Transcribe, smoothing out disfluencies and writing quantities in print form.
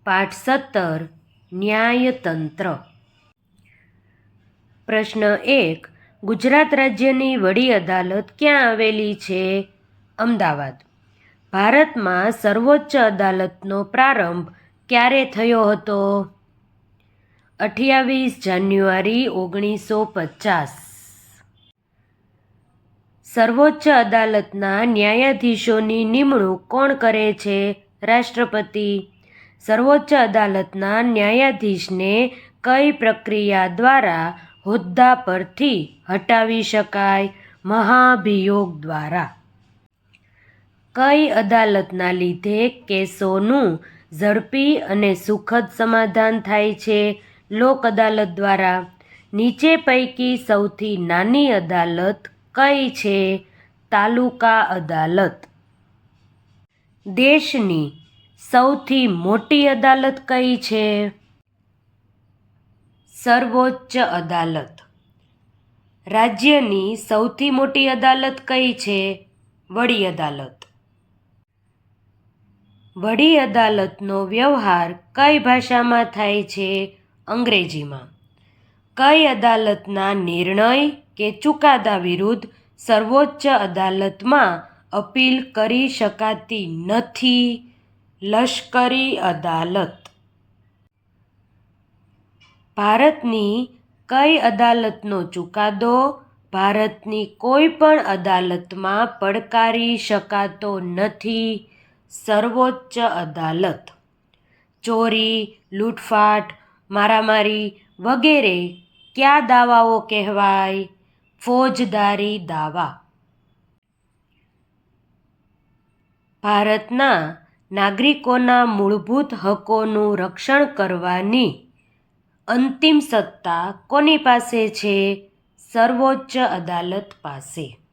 પાઠ 17 ન્યાયતંત્ર. પ્રશ્ન 1. ગુજરાત રાજ્યની વડી અદાલત ક્યાં આવેલી છે? અમદાવાદ. ભારતમાં સર્વોચ્ચ અદાલતનો પ્રારંભ ક્યારે થયો હતો? 28 જાન્યુઆરી 1950. સર્વોચ્ચ અદાલતના ન્યાયાધીશોની નિમણૂક કોણ કરે છે? રાષ્ટ્રપતિ. સર્વોચ્ચ અદાલતના ન્યાયાધીશને કઈ પ્રક્રિયા દ્વારા હોદ્દા પરથી હટાવી શકાય? મહાભિયોગ દ્વારા. કઈ અદાલતના લીધે કેસોનું ઝડપી અને સુખદ સમાધાન થાય છે? લોક અદાલત દ્વારા. નીચે પૈકી સૌથી નાની અદાલત કઈ છે? તાલુકા અદાલત. દેશની સૌથી મોટી અદાલત કઈ છે? સર્વોચ્ચ અદાલત. રાજ્યની સૌથી મોટી અદાલત કઈ છે? વડી અદાલત. વડી અદાલતનો વ્યવહાર કઈ ભાષામાં થાય છે? અંગ્રેજીમાં. કઈ અદાલતના નિર્ણય કે ચુકાદા વિરુદ્ધ સર્વોચ્ચ અદાલતમાં અપીલ કરી શકાતી નથી? લશ્કરી અદાલત. ભારતની કઈ અદાલતનો ચુકાદો ભારતની કોઈ પણ અદાલતમાં પડકારી શકાતો નથી? સર્વોચ્ચ અદાલત. ચોરી, લૂંટફાટ, મારામારી વગેરે કયા દાવાઓ કહેવાય? ફોજદારી દાવા. ભારતના નાગરિકોના મૂળભૂત હકોનું રક્ષણ કરવાની અંતિમ સત્તા કોની પાસે છે? સર્વોચ્ચ અદાલત પાસે.